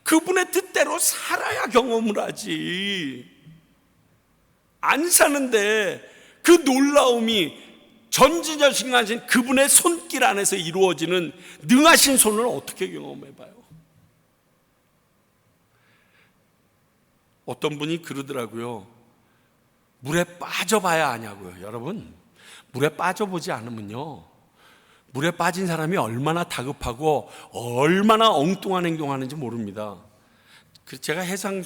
그분의 뜻대로 살아야 경험을 하지. 안 사는데 그 놀라움이 전지전능하신 그분의 손길 안에서 이루어지는 능하신 손을 어떻게 경험해봐요? 어떤 분이 그러더라고요. 물에 빠져봐야 아냐고요. 여러분, 물에 빠져보지 않으면요, 물에 빠진 사람이 얼마나 다급하고 얼마나 엉뚱한 행동하는지 모릅니다. 제가 해상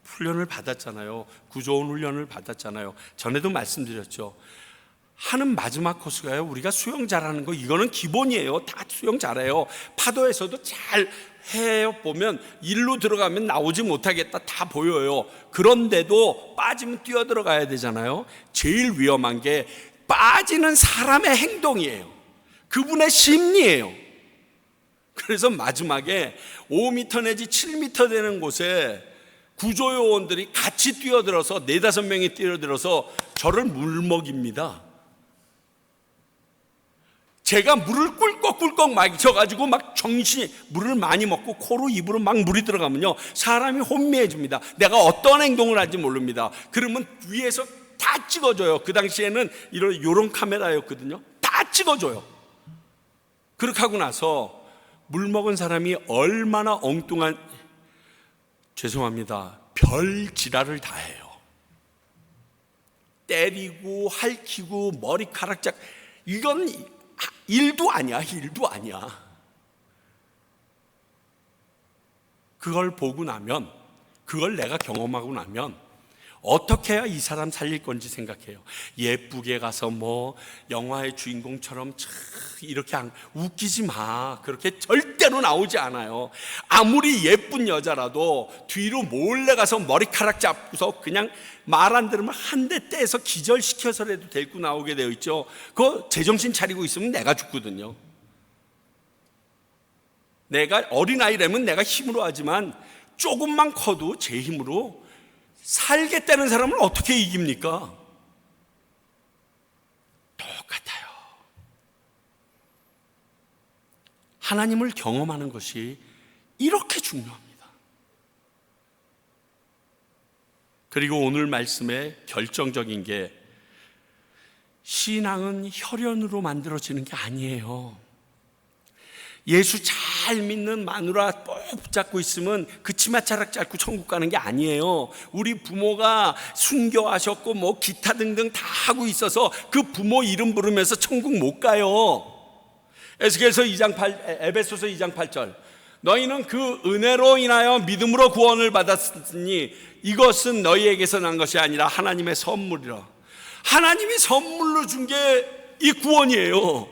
훈련을 받았잖아요. 구조원 훈련을 받았잖아요. 전에도 말씀드렸죠. 하는 마지막 코스가요, 우리가 수영 잘하는 거 이거는 기본이에요. 다 수영 잘해요. 파도에서도 잘 해보면 일로 들어가면 나오지 못하겠다 다 보여요. 그런데도 빠지면 뛰어 들어가야 되잖아요. 제일 위험한 게 빠지는 사람의 행동이에요. 그분의 심리예요. 그래서 마지막에 5m 내지 7m 되는 곳에 구조요원들이 같이 뛰어들어서 4-5명이 뛰어들어서 저를 물먹입니다. 제가 물을 꿀꺽꿀꺽 마셔가지고 막 정신이, 물을 많이 먹고 코로 입으로 막 물이 들어가면요, 사람이 혼미해집니다. 내가 어떤 행동을 할지 모릅니다. 그러면 위에서 다 찍어줘요. 그 당시에는 이런 카메라였거든요. 다 찍어줘요. 그렇게 하고 나서 물 먹은 사람이 얼마나 엉뚱한, 죄송합니다, 별 지랄을 다 해요. 때리고 핥히고 머리카락 짝, 이건 일도 아니야. 그걸 보고 나면, 그걸 내가 경험하고 나면 어떻게 해야 이 사람 살릴 건지 생각해요. 예쁘게 가서 뭐 영화의 주인공처럼 이렇게 웃기지 마. 그렇게 절대로 나오지 않아요. 아무리 예쁜 여자라도 뒤로 몰래 가서 머리카락 잡고서 그냥 말 안 들으면 한 대 떼서 기절시켜서라도 데리고 나오게 되어 있죠. 그거 제정신 차리고 있으면 내가 죽거든요. 내가 어린아이라면 내가 힘으로 하지만 조금만 커도 제 힘으로 살겠다는 사람을 어떻게 이깁니까? 똑같아요. 하나님을 경험하는 것이 이렇게 중요합니다. 그리고 오늘 말씀의 결정적인 게, 신앙은 혈연으로 만들어지는 게 아니에요. 예수 잘 믿는 마누라 붙잡고 있으면 그 치마자락 짧고 천국 가는 게 아니에요. 우리 부모가 순교하셨고 뭐 기타 등등 다 하고 있어서 그 부모 이름 부르면서 천국 못 가요. 에스겔서 2장 8, 에베소서 2장 8절, 너희는 그 은혜로 인하여 믿음으로 구원을 받았으니 이것은 너희에게서 난 것이 아니라 하나님의 선물이라. 하나님이 선물로 준 게 이 구원이에요.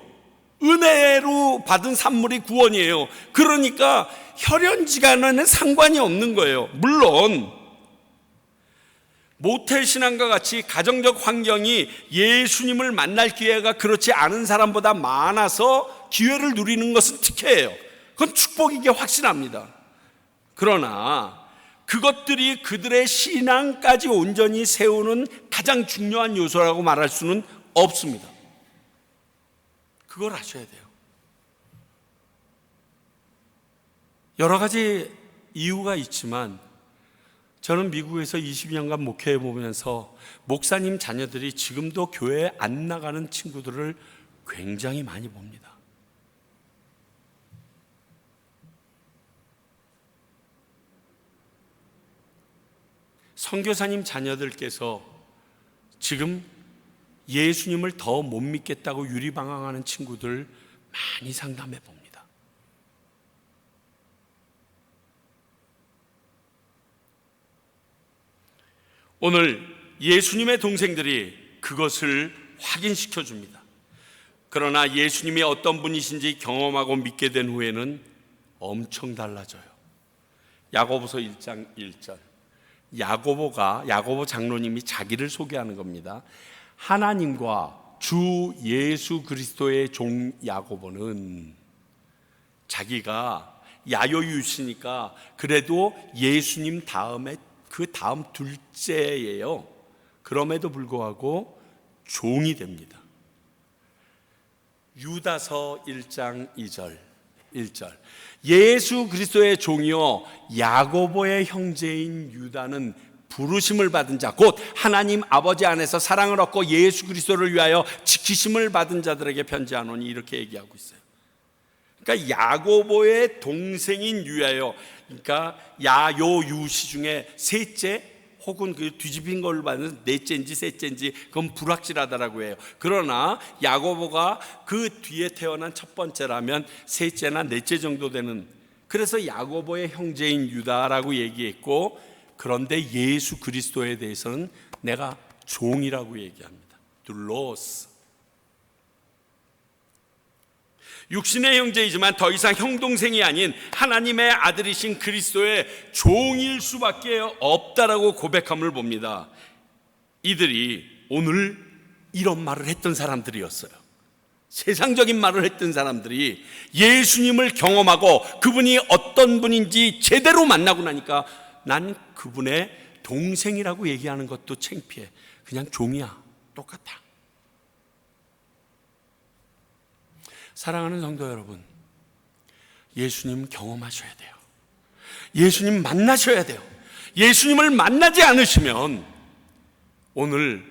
은혜로 받은 산물이 구원이에요. 그러니까 혈연지간에는 상관이 없는 거예요. 물론 모텔 신앙과 같이 가정적 환경이 예수님을 만날 기회가 그렇지 않은 사람보다 많아서 기회를 누리는 것은 특혜예요. 그건 축복이게 확실합니다. 그러나 그것들이 그들의 신앙까지 온전히 세우는 가장 중요한 요소라고 말할 수는 없습니다. 그걸 아셔야 돼요. 여러 가지 이유가 있지만 저는 미국에서 20년간 목회해 보면서 목사님 자녀들이 지금도 교회에 안 나가는 친구들을 굉장히 많이 봅니다. 선교사님 자녀들께서 지금 예수님을 더 못 믿겠다고 유리방황하는 친구들 많이 상담해 봅니다. 오늘 예수님의 동생들이 그것을 확인시켜 줍니다. 그러나 예수님이 어떤 분이신지 경험하고 믿게 된 후에는 엄청 달라져요. 야고보서 1장 1절. 야고보 장로님이 자기를 소개하는 겁니다. 하나님과 주 예수 그리스도의 종 야고보는, 자기가 야요유시니까 그래도 예수님 다음에 그 다음 둘째예요. 그럼에도 불구하고 종이 됩니다. 유다서 1장 1절. 예수 그리스도의 종이요 야고보의 형제인 유다는 부르심을 받은 자, 곧 하나님 아버지 안에서 사랑을 얻고 예수 그리스도를 위하여 지키심을 받은 자들에게 편지하노니, 이렇게 얘기하고 있어요. 그러니까 야고보의 동생인 유야요, 그러니까 야요유시 중에 셋째 혹은 그 뒤집힌 걸로 봐는 넷째인지 셋째인지 그건 불확실하다라고 해요. 그러나 야고보가 그 뒤에 태어난 첫 번째라면 셋째나 넷째 정도 되는, 그래서 야고보의 형제인 유다라고 얘기했고, 그런데 예수 그리스도에 대해서는 내가 종이라고 얘기합니다. 둘로스. 육신의 형제이지만 더 이상 형동생이 아닌 하나님의 아들이신 그리스도의 종일 수밖에 없다라고 고백함을 봅니다. 이들이 오늘 이런 말을 했던 사람들이었어요. 세상적인 말을 했던 사람들이 예수님을 경험하고 그분이 어떤 분인지 제대로 만나고 나니까 난 그분의 동생이라고 얘기하는 것도 창피해. 그냥 종이야. 똑같아. 사랑하는 성도 여러분, 예수님 경험하셔야 돼요. 예수님 만나셔야 돼요. 예수님을 만나지 않으시면 오늘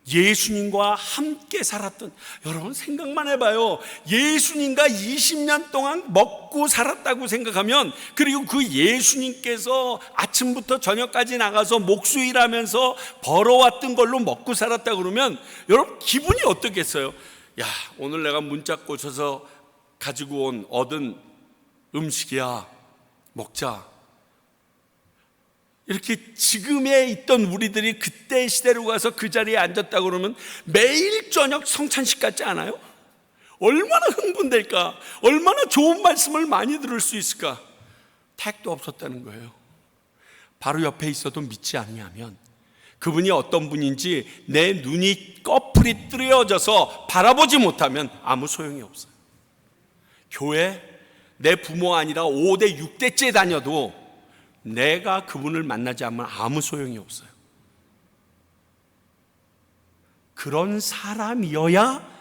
예수님과 함께 살았던, 여러분 생각만 해봐요. 예수님과 20년 동안 먹고 살았다고 생각하면, 그리고 그 예수님께서 아침부터 저녁까지 나가서 목수일하면서 벌어왔던 걸로 먹고 살았다 그러면 여러분 기분이 어떻겠어요? 야, 오늘 내가 문자 꽂혀서 가지고 얻은 음식이야, 먹자. 이렇게 지금에 있던 우리들이 그때 시대로 가서 그 자리에 앉았다 그러면 매일 저녁 성찬식 같지 않아요? 얼마나 흥분될까? 얼마나 좋은 말씀을 많이 들을 수 있을까? 택도 없었다는 거예요. 바로 옆에 있어도 믿지 않냐면, 그분이 어떤 분인지 내 눈이 꺼풀이 뜨려져서 바라보지 못하면 아무 소용이 없어요. 교회 내 부모 아니라 5대 6대째 다녀도 내가 그분을 만나지 않으면 아무 소용이 없어요. 그런 사람이어야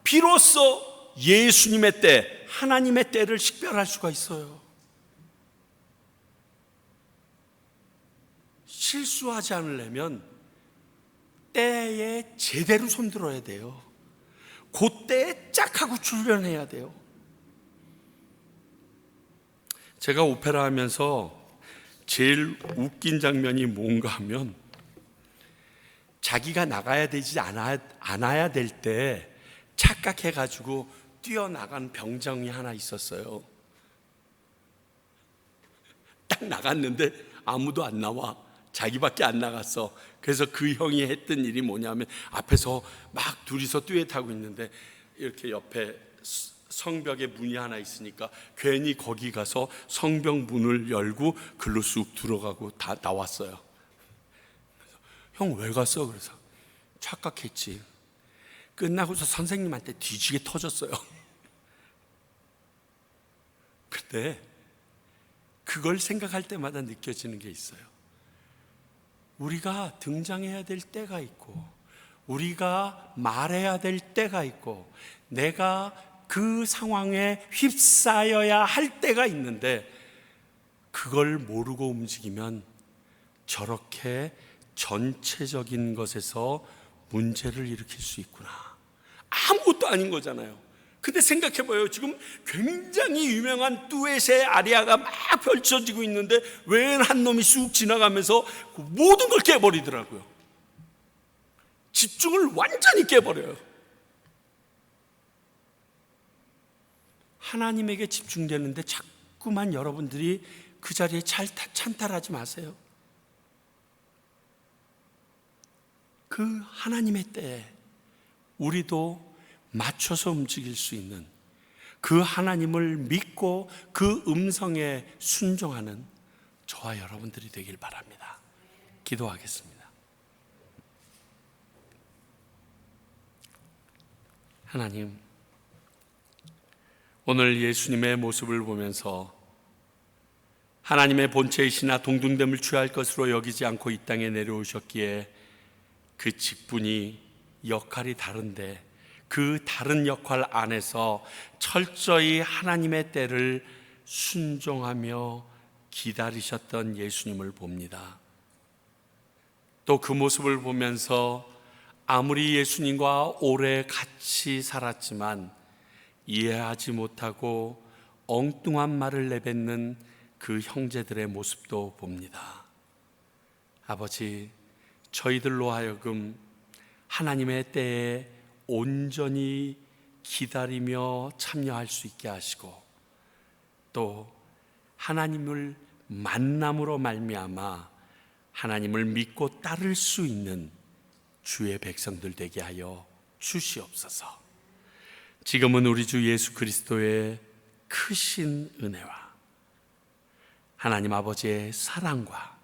비로소 예수님의 때, 하나님의 때를 식별할 수가 있어요. 실수하지 않으려면 때에 제대로 손들어야 돼요. 그때에 짝 하고 출연해야 돼요. 제가 오페라 하면서 제일 웃긴 장면이 뭔가 하면, 자기가 나가야 되지 않아야 될 때 착각해가지고 뛰어나간 병정이 하나 있었어요. 딱 나갔는데 아무도 안 나와. 자기밖에 안 나갔어. 그래서 그 형이 했던 일이 뭐냐면, 앞에서 막 둘이서 듀엣하고 있는데 이렇게 옆에 성벽에 문이 하나 있으니까 괜히 거기 가서 성벽 문을 열고 글로 쑥 들어가고 다 나왔어요. 형 왜 갔어? 그래서 착각했지. 끝나고서 선생님한테 뒤지게 터졌어요. 근데 그걸 생각할 때마다 느껴지는 게 있어요. 우리가 등장해야 될 때가 있고, 우리가 말해야 될 때가 있고, 내가 그 상황에 휩싸여야 할 때가 있는데, 그걸 모르고 움직이면 저렇게 전체적인 것에서 문제를 일으킬 수 있구나. 아무것도 아닌 거잖아요. 근데 생각해봐요. 지금 굉장히 유명한 뚜엣의 아리아가 막 펼쳐지고 있는데 웬 한 놈이 쑥 지나가면서 모든 걸 깨버리더라고요. 집중을 완전히 깨버려요. 하나님에게 집중되는데 자꾸만 여러분들이 그 자리에 찬탈하지 마세요. 그 하나님의 때에 우리도 맞춰서 움직일 수 있는, 그 하나님을 믿고 그 음성에 순종하는 저와 여러분들이 되길 바랍니다. 기도하겠습니다. 하나님, 오늘 예수님의 모습을 보면서 하나님의 본체이시나 동등됨을 취할 것으로 여기지 않고 이 땅에 내려오셨기에 그 직분이, 역할이 다른데 그 다른 역할 안에서 철저히 하나님의 때를 순종하며 기다리셨던 예수님을 봅니다. 또 그 모습을 보면서 아무리 예수님과 오래 같이 살았지만 이해하지 못하고 엉뚱한 말을 내뱉는 그 형제들의 모습도 봅니다. 아버지, 저희들로 하여금 하나님의 때에 온전히 기다리며 참여할 수 있게 하시고, 또 하나님을 만남으로 말미암아 하나님을 믿고 따를 수 있는 주의 백성들 되게 하여 주시옵소서. 지금은 우리 주 예수 그리스도의 크신 은혜와 하나님 아버지의 사랑과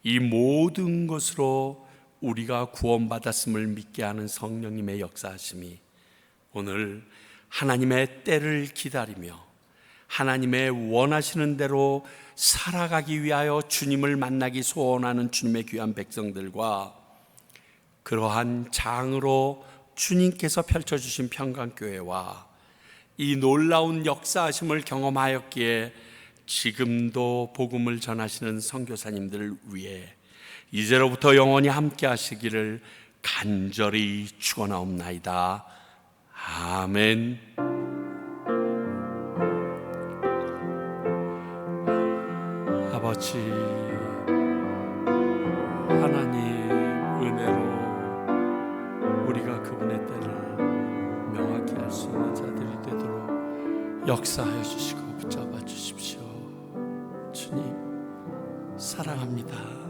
이 모든 것으로 우리가 구원받았음을 믿게 하는 성령님의 역사하심이 오늘 하나님의 때를 기다리며 하나님의 원하시는 대로 살아가기 위하여 주님을 만나기 소원하는 주님의 귀한 백성들과 그러한 장으로 주님께서 펼쳐주신 평강교회와 이 놀라운 역사하심을 경험하였기에 지금도 복음을 전하시는 선교사님들을 위해 이제로부터 영원히 함께 하시기를 간절히 축원하옵나이다. 아멘. 아버지 하나님 은혜로 우리가 그분의 때를 명확히 알 수 있는 자들이 되도록 역사하여 주시고 붙잡아 주십시오. 주님 사랑합니다.